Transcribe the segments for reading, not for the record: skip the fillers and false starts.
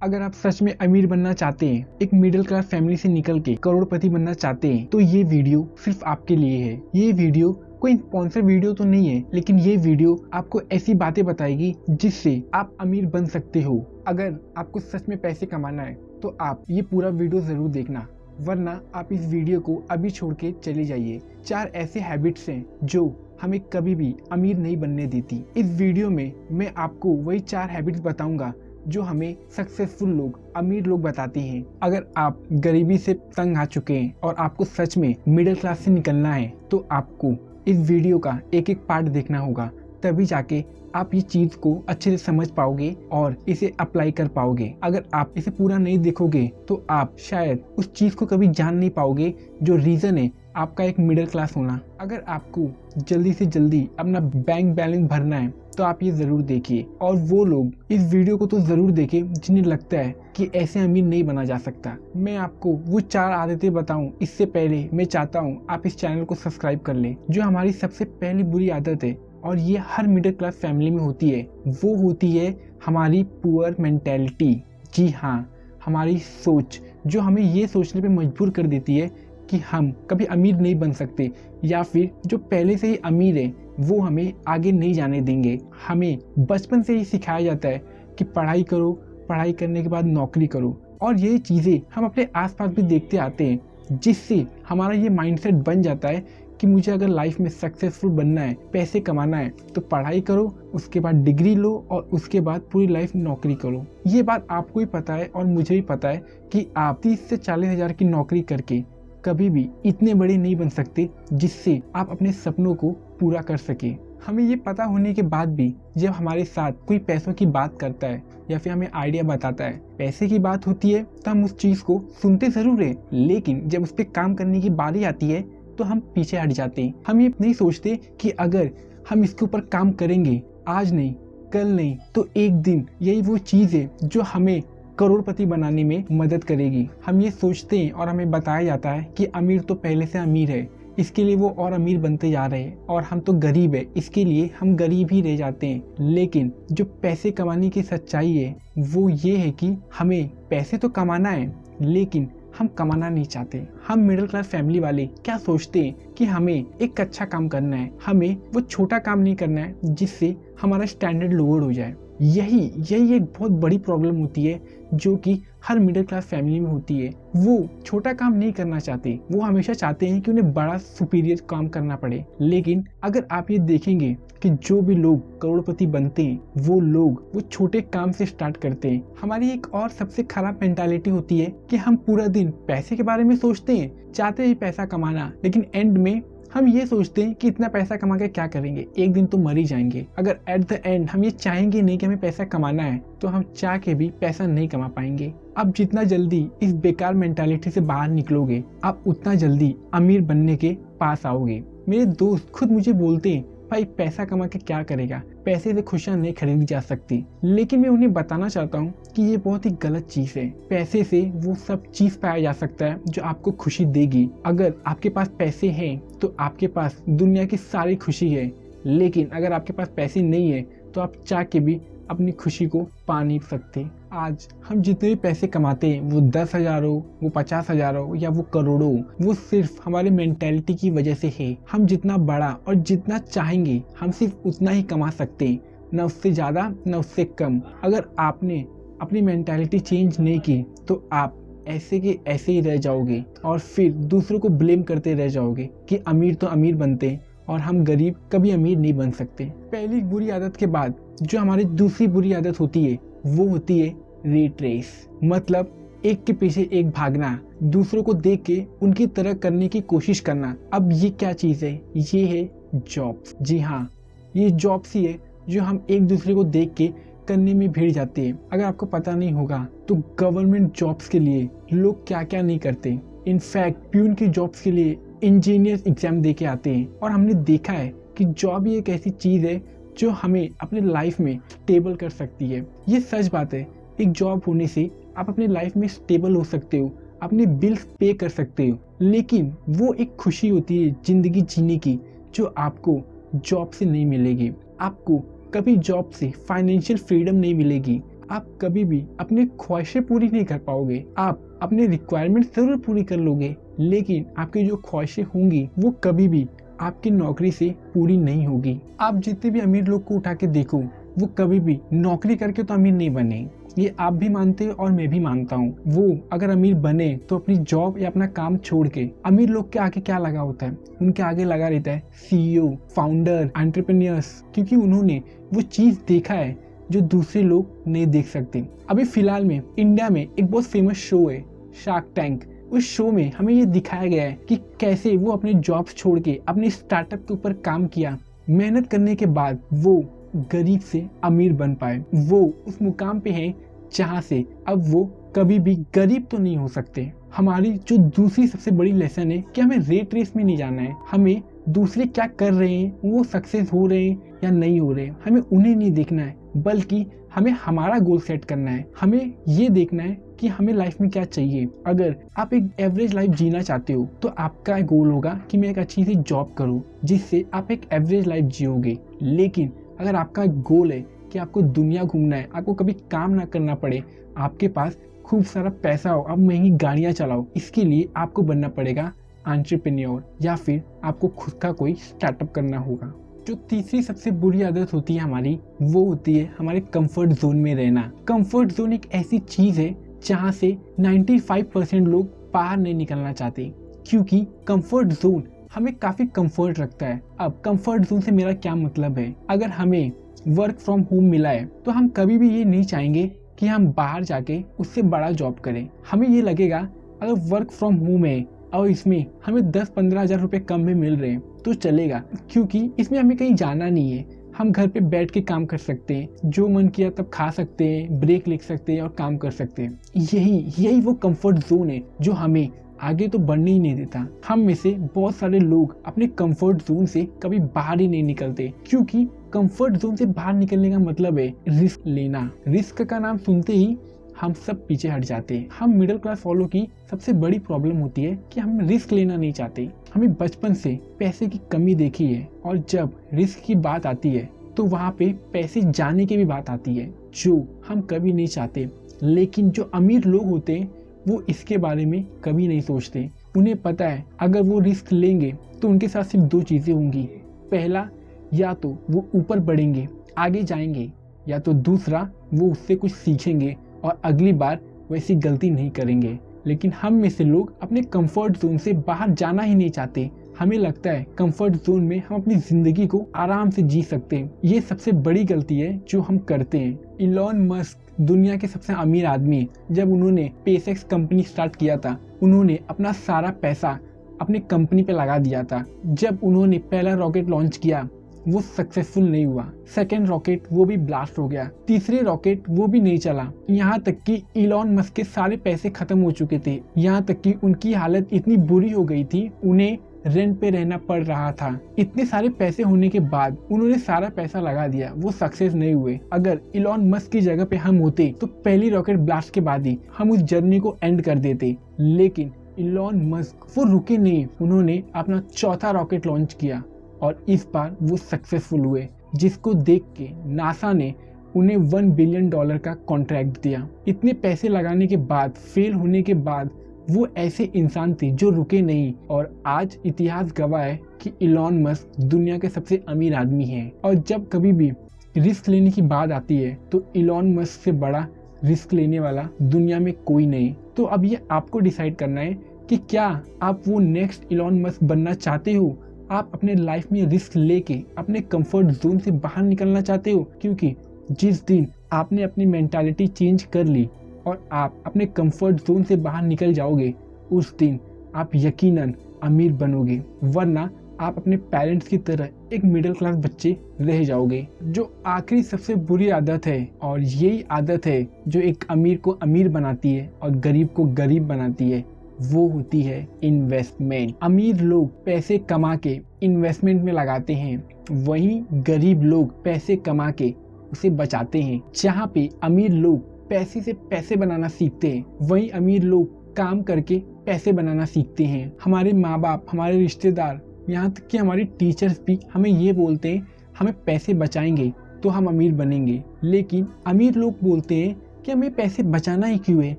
अगर आप सच में अमीर बनना चाहते हैं, एक मिडिल क्लास फैमिली से निकल के करोड़पति बनना चाहते हैं, तो ये वीडियो सिर्फ आपके लिए है। ये वीडियो कोई स्पॉन्सर वीडियो तो नहीं है, लेकिन ये वीडियो आपको ऐसी बातें बताएगी जिससे आप अमीर बन सकते हो। अगर आपको सच में पैसे कमाना है तो आप ये पूरा वीडियो जरूर देखना, वरना आप इस वीडियो को अभी छोड़ के चले जाइए। 4 ऐसे हैबिट्स हैं जो हमें कभी भी अमीर नहीं बनने देती। इस वीडियो में मैं आपको वही 4 हैबिट्स बताऊंगा जो हमें सक्सेसफुल लोग, अमीर लोग बताते हैं। अगर आप गरीबी से तंग आ चुके हैं और आपको सच में मिडिल क्लास से निकलना है तो आपको इस वीडियो का एक एक पार्ट देखना होगा, तभी जाके आप ये चीज को अच्छे से समझ पाओगे और इसे अप्लाई कर पाओगे। अगर आप इसे पूरा नहीं देखोगे तो आप शायद उस चीज को कभी जान नहीं पाओगे जो रीजन है आपका एक मिडिल क्लास होना। अगर आपको जल्दी से जल्दी अपना बैंक बैलेंस भरना है तो आप ये जरूर देखिए, और वो लोग इस वीडियो को तो जरूर देखें जिन्हें लगता है कि ऐसे अमीर नहीं बना जा सकता। मैं आपको वो 4 आदतें बताऊं इससे पहले मैं चाहता हूं आप इस चैनल को सब्सक्राइब कर ले। जो हमारी सबसे पहली बुरी आदत है और ये हर मिडिल क्लास फैमिली में होती है, वो होती है हमारी पुअर मेंटेलिटी। जी हाँ, हमारी सोच जो हमें ये सोचने पे मजबूर कर देती है कि हम कभी अमीर नहीं बन सकते, या फिर जो पहले से ही अमीर है वो हमें आगे नहीं जाने देंगे। हमें बचपन से ही सिखाया जाता है कि पढ़ाई करो, पढ़ाई करने के बाद नौकरी करो, और ये चीज़ें हम अपने आसपास भी देखते आते हैं, जिससे हमारा ये माइंडसेट बन जाता है कि मुझे अगर लाइफ में सक्सेसफुल बनना है, पैसे कमाना है, तो पढ़ाई करो, उसके बाद डिग्री लो और उसके बाद पूरी लाइफ नौकरी करो। ये बात आपको भी पता है और मुझे भी पता है कि आप 30 से 40 हज़ार की नौकरी करके कभी भी इतने बड़े नहीं बन सकते जिससे आप अपने सपनों को पूरा कर सके। हमें ये पता होने के बाद भी जब हमारे साथ कोई पैसों की बात करता है या फिर हमें आइडिया बताता है, पैसे की बात होती है, तो हम उस चीज़ को सुनते ज़रूर है, लेकिन जब उस पर काम करने की बारी आती है तो हम पीछे हट जाते हैं। हम ये नहीं सोचते कि अगर हम इसके ऊपर काम करेंगे, आज नहीं कल नहीं तो एक दिन, यही वो चीज़ है जो हमें करोड़पति बनाने में मदद करेगी। हम ये सोचते हैं और हमें बताया जाता है कि अमीर तो पहले से अमीर है, इसके लिए वो और अमीर बनते जा रहे हैं, और हम तो गरीब है, इसके लिए हम गरीब ही रह जाते हैं। लेकिन जो पैसे कमाने की सच्चाई है वो ये है कि हमें पैसे तो कमाना है, लेकिन हम कमाना नहीं चाहते। हम मिडिल क्लास फैमिली वाले क्या सोचते हैं कि हमें एक अच्छा काम करना है, हमें वो छोटा काम नहीं करना है जिससे हमारा स्टैंडर्ड लोअर हो जाए। यही एक बहुत बड़ी प्रॉब्लम होती है जो कि हर मिडिल क्लास फैमिली में होती है। वो छोटा काम नहीं करना चाहते, वो हमेशा चाहते हैं कि उन्हें बड़ा सुपीरियर काम करना पड़े। लेकिन अगर आप ये देखेंगे कि जो भी लोग करोड़पति बनते हैं वो लोग वो छोटे काम से स्टार्ट करते हैं। हमारी एक और सबसे खराब मेंटालिटी होती है कि हम पूरा दिन पैसे के बारे में सोचते हैं, चाहते हैं पैसा कमाना, लेकिन एंड में हम ये सोचते हैं कि इतना पैसा कमा के क्या करेंगे, एक दिन तो मर ही जाएंगे। अगर एट द एंड हम ये चाहेंगे नहीं कि हमें पैसा कमाना है, तो हम चाह के भी पैसा नहीं कमा पाएंगे। आप जितना जल्दी इस बेकार मेंटालिटी से बाहर निकलोगे, आप उतना जल्दी अमीर बनने के पास आओगे। मेरे दोस्त खुद मुझे बोलते हैं, भाई पैसा कमा के क्या करेगा, पैसे से खुशियाँ नहीं खरीदी जा सकती। लेकिन मैं उन्हें बताना चाहता हूँ कि ये बहुत ही गलत चीज़ है। पैसे से वो सब चीज़ पाया जा सकता है जो आपको खुशी देगी। अगर आपके पास पैसे हैं तो आपके पास दुनिया की सारी खुशी है, लेकिन अगर आपके पास पैसे नहीं है तो आप चाह के भी अपनी खुशी को पा नहीं सकते। आज हम जितने भी पैसे कमाते हैं, वो 10,000 हो, वो 50,000 हो या वो करोड़ों, वो सिर्फ हमारे मेंटेलिटी की वजह से है। हम जितना बड़ा और जितना चाहेंगे हम सिर्फ उतना ही कमा सकते हैं, न उससे ज़्यादा न उससे कम। अगर आपने अपनी मेंटेलिटी चेंज नहीं की तो आप ऐसे के ऐसे ही रह जाओगे और फिर दूसरों को ब्लेम करते रह जाओगे कि अमीर तो अमीर बनते और हम गरीब कभी अमीर नहीं बन सकते। पहली बुरी आदत के बाद जो हमारी दूसरी बुरी आदत होती है वो होती है रेट रेस, मतलब एक के पीछे एक भागना, दूसरों को देख के उनकी तरह करने की कोशिश करना। अब ये क्या चीज़ है? ये है जॉब्स। जी हाँ, ये जॉब्स ही है जो हम एक दूसरे को देख के करने में भिड़ जाते हैं। अगर आपको पता नहीं होगा तो गवर्नमेंट जॉब्स के लिए लोग क्या क्या नहीं करते। इनफैक्ट प्यून की जॉब्स के लिए इंजीनियर एग्जाम दे के आते हैं, और हमने देखा है कि जॉब ही एक ऐसी चीज़ है जो हमें अपने लाइफ में स्टेबल कर सकती है। ये सच बात है, एक जॉब होने से आप अपने लाइफ में स्टेबल हो सकते हो, अपने बिल्स पे कर सकते हो, लेकिन वो एक खुशी होती है ज़िंदगी जीने की जो आपको जॉब से नहीं मिलेगी। आपको कभी जॉब से फाइनेंशियल फ्रीडम नहीं मिलेगी, आप कभी भी अपनी ख्वाहिशें पूरी नहीं कर पाओगे। आप अपने रिक्वायरमेंट जरूर पूरी कर लोगे, लेकिन आपकी जो ख्वाहिशें होंगी वो कभी भी आपकी नौकरी से पूरी नहीं होगी। आप जितने भी अमीर लोग को उठा के देखो, वो कभी भी नौकरी करके तो अमीर नहीं बने। ये आप भी मानते हो और मैं भी मानता हूँ। वो अगर अमीर बने तो अपनी जॉब या अपना काम छोड़ के, अमीर लोग के आगे क्या लगा होता है, उनके आगे लगा रहता है CEO, फाउंडर, एंटरप्रेन्योर्स, क्योंकि उन्होंने वो चीज देखा है जो दूसरे लोग नहीं देख सकते। अभी फिलहाल में इंडिया में एक बहुत फेमस शो है शार्क टैंक। उस शो में हमें ये दिखाया गया है कि कैसे वो अपने जॉब्स छोड़ के अपने स्टार्टअप के ऊपर काम किया। मेहनत करने के बाद वो गरीब से अमीर बन पाए। वो उस मुकाम पे हैं जहाँ से अब वो कभी भी गरीब तो नहीं हो सकते। हमारी जो दूसरी सबसे बड़ी लेसन है कि हमें रेट रेस में नहीं जाना है। हमें दूसरे क्या कर रहे हैं, वो सक्सेस हो रहे हैं या नहीं हो रहे हैं, हमें उन्हें नहीं देखना है, बल्कि हमें हमारा गोल सेट करना है। हमें ये देखना है कि हमें लाइफ में क्या चाहिए। अगर आप एक एवरेज लाइफ जीना चाहते हो तो आपका गोल होगा कि मैं एक अच्छी सी जॉब करूं जिससे आप एक एवरेज लाइफ जियोगे। लेकिन अगर आपका गोल है कि आपको दुनिया घूमना है, आपको कभी काम ना करना पड़े, आपके पास खूब सारा पैसा हो, आप महंगी गाड़ियां चलाओ, इसके लिए आपको बनना पड़ेगा एंटरप्रेन्योर, या फिर आपको खुद का कोई स्टार्टअप करना होगा। जो तीसरी सबसे बुरी आदत होती है हमारी, वो होती है हमारे कंफर्ट जोन में रहना। कंफर्ट जोन एक ऐसी चीज है जहाँ से 95% लोग बाहर नहीं निकलना चाहते, क्योंकि कंफर्ट जोन हमें काफी कंफर्ट रखता है। अब कंफर्ट जोन से मेरा क्या मतलब है, अगर हमें वर्क फ्रॉम होम मिला है तो हम कभी भी ये नहीं चाहेंगे कि हम बाहर जाके उससे बड़ा जॉब करें। हमें ये लगेगा अगर वर्क फ्रॉम होम है और इसमें हमें 10-15 हज़ार रुपये कम में मिल रहे हैं तो चलेगा, क्योंकि इसमें हमें कहीं जाना नहीं है। हम घर पे बैठ के काम कर सकते हैं, जो मन किया तब खा सकते हैं, ब्रेक ले सकते हैं और काम कर सकते हैं। यही वो कंफर्ट जोन है जो हमें आगे तो बढ़ने ही नहीं देता। हम में से बहुत सारे लोग अपने कंफर्ट जोन से कभी बाहर ही नहीं निकलते, क्योंकि कंफर्ट जोन से बाहर निकलने का मतलब है रिस्क लेना। रिस्क का नाम सुनते ही हम सब पीछे हट जाते हैं। हम मिडिल क्लास फॉलो की सबसे बड़ी प्रॉब्लम होती है कि हम रिस्क लेना नहीं चाहते। हमें बचपन से पैसे की कमी देखी है, और जब रिस्क की बात आती है तो वहाँ पे पैसे जाने की भी बात आती है, जो हम कभी नहीं चाहते। लेकिन जो अमीर लोग होते हैं वो इसके बारे में कभी नहीं सोचते। उन्हें पता है अगर वो रिस्क लेंगे तो उनके साथ सिर्फ दो चीजें होंगी। पहला, या तो वो ऊपर बढ़ेंगे, आगे जाएंगे, या तो दूसरा, वो उससे कुछ सीखेंगे और अगली बार वैसी गलती नहीं करेंगे। लेकिन हम में से लोग अपने कंफर्ट जोन से बाहर जाना ही नहीं चाहते। हमें लगता है कंफर्ट जोन में हम अपनी जिंदगी को आराम से जी सकते हैं। ये सबसे बड़ी गलती है जो हम करते हैं। इलॉन मस्क दुनिया के सबसे अमीर आदमी है। जब उन्होंने SpaceX कंपनी स्टार्ट किया था, उन्होंने अपना सारा पैसा अपने कंपनी पे लगा दिया था। जब उन्होंने पहला रॉकेट लॉन्च किया वो सक्सेसफुल नहीं हुआ, सेकेंड रॉकेट वो भी ब्लास्ट हो गया, तीसरे रॉकेट वो भी नहीं चला। यहाँ तक कि इलॉन मस्क के सारे पैसे खत्म हो चुके थे। यहाँ तक कि उनकी हालत इतनी बुरी हो गई थी, उन्हें रेंट पे रहना पड़ रहा था। इतने सारे पैसे होने के बाद उन्होंने सारा पैसा लगा दिया, वो सक्सेस नहीं हुए। अगर इलॉन मस्क की जगह पे हम होते तो पहली रॉकेट ब्लास्ट के बाद ही हम उस जर्नी को एंड कर देते। लेकिन इलॉन मस्क वो रुके नहीं, उन्होंने अपना चौथा रॉकेट लॉन्च किया और इस बार वो सक्सेसफुल हुए, जिसको देख के नासा ने उन्हें $1 बिलियन का कॉन्ट्रैक्ट दिया। इतने पैसे लगाने के बाद, फेल होने के बाद, वो ऐसे इंसान थे जो रुके नहीं, और आज इतिहास गवाह है कि इलॉन मस्क दुनिया के सबसे अमीर आदमी हैं। और जब कभी भी रिस्क लेने की बात आती है तो इलॉन मस्क से बड़ा रिस्क लेने वाला दुनिया में कोई नहीं। तो अब ये आपको डिसाइड करना है कि क्या आप वो नेक्स्ट इलॉन मस्क बनना चाहते हो। आप अपने लाइफ में रिस्क लेके अपने कंफर्ट जोन से बाहर निकलना चाहते हो, क्योंकि जिस दिन आपने अपनी मेंटालिटी चेंज कर ली और आप अपने कंफर्ट जोन से बाहर निकल जाओगे, उस दिन आप यकीनन अमीर बनोगे, वरना आप अपने पेरेंट्स की तरह एक मिडिल क्लास बच्चे रह जाओगे। जो आखिरी सबसे बुरी आदत है, और यही आदत है जो एक अमीर को अमीर बनाती है और गरीब को गरीब बनाती है, वो होती है इन्वेस्टमेंट। अमीर लोग पैसे कमा के इन्वेस्टमेंट में लगाते हैं, वहीं गरीब लोग पैसे कमा के उसे बचाते हैं। जहाँ पे अमीर लोग पैसे से पैसे बनाना सीखते हैं, वहीं अमीर लोग काम करके पैसे बनाना सीखते हैं। हमारे माँ बाप, हमारे रिश्तेदार, यहाँ तक कि हमारे टीचर्स भी हमें ये बोलते हैं हमें पैसे बचाएंगे तो हम अमीर बनेंगे। लेकिन अमीर लोग बोलते हैं कि हमें पैसे बचाना ही क्यों है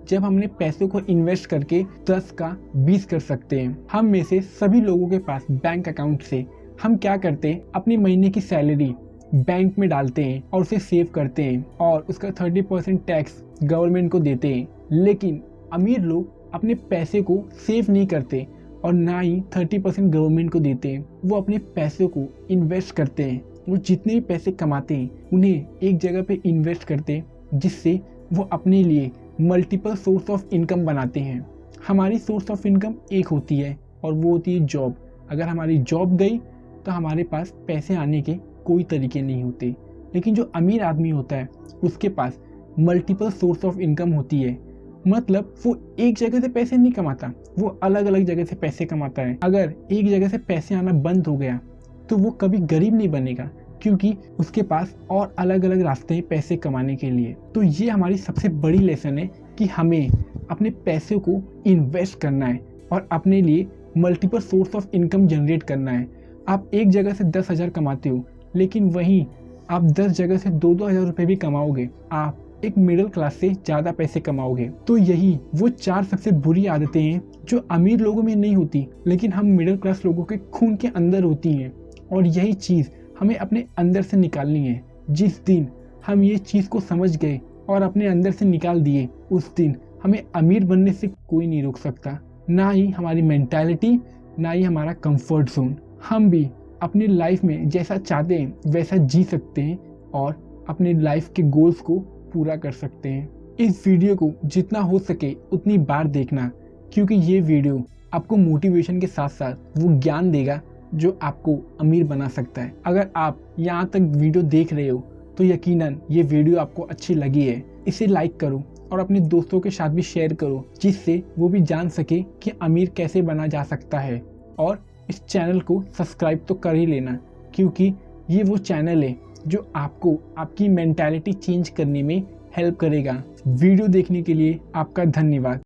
जब हमने पैसों को इन्वेस्ट करके 10 का 20 कर सकते हैं। हम में से सभी लोगों के पास बैंक अकाउंट से हम क्या करते हैं, अपनी महीने की सैलरी बैंक में डालते हैं और उसे सेव करते हैं और उसका 30% टैक्स गवर्नमेंट को देते हैं। लेकिन अमीर लोग अपने पैसे को सेव नहीं करते और ना ही 30% गवर्नमेंट को देते हैं। वो अपने पैसों को इन्वेस्ट करते हैं। वो जितने भी पैसे कमाते हैं उन्हें एक जगह पे इन्वेस्ट करते हैं, जिससे वो अपने लिए मल्टीपल सोर्स ऑफ इनकम बनाते हैं। हमारी सोर्स ऑफ इनकम एक होती है और वो होती है जॉब। अगर हमारी जॉब गई तो हमारे पास पैसे आने के कोई तरीके नहीं होते। लेकिन जो अमीर आदमी होता है उसके पास मल्टीपल सोर्स ऑफ इनकम होती है। मतलब वो एक जगह से पैसे नहीं कमाता, वो अलग अलग जगह से पैसे कमाता है। अगर एक जगह से पैसे आना बंद हो गया तो वो कभी गरीब नहीं बनेगा, क्योंकि उसके पास और अलग अलग रास्ते हैं पैसे कमाने के लिए। तो ये हमारी सबसे बड़ी लेसन है कि हमें अपने पैसे को इन्वेस्ट करना है और अपने लिए multiple source of income generate करना है। आप एक जगह से 10,000 कमाते हो, लेकिन वहीं आप 10 जगह से 2-2 हज़ार रुपये भी कमाओगे, आप एक मिडिल क्लास से ज़्यादा पैसे कमाओगे। तो यही वो 4 सबसे बुरी आदतें हैं जो अमीर लोगों में नहीं होती, लेकिन हम मिडिल क्लास लोगों के खून के अंदर होती हैं। और यही चीज़ हमें अपने अंदर से निकालनी है। जिस दिन हम ये चीज़ को समझ गए और अपने अंदर से निकाल दिए, उस दिन हमें अमीर बनने से कोई नहीं रोक सकता, ना ही हमारी मेंटालिटी, ना ही हमारा कंफर्ट जोन। हम भी अपनी लाइफ में जैसा चाहते हैं वैसा जी सकते हैं और अपनी लाइफ के गोल्स को पूरा कर सकते हैं। इस वीडियो को जितना हो सके उतनी बार देखना, क्योंकि ये वीडियो आपको मोटिवेशन के साथ साथ वो ज्ञान देगा जो आपको अमीर बना सकता है। अगर आप यहाँ तक वीडियो देख रहे हो तो यकीनन ये वीडियो आपको अच्छी लगी है। इसे लाइक करो और अपने दोस्तों के साथ भी शेयर करो, जिससे वो भी जान सके कि अमीर कैसे बना जा सकता है। और इस चैनल को सब्सक्राइब तो कर ही लेना, क्योंकि ये वो चैनल है जो आपको आपकी मेंटालिटी चेंज करने में हेल्प करेगा। वीडियो देखने के लिए आपका धन्यवाद।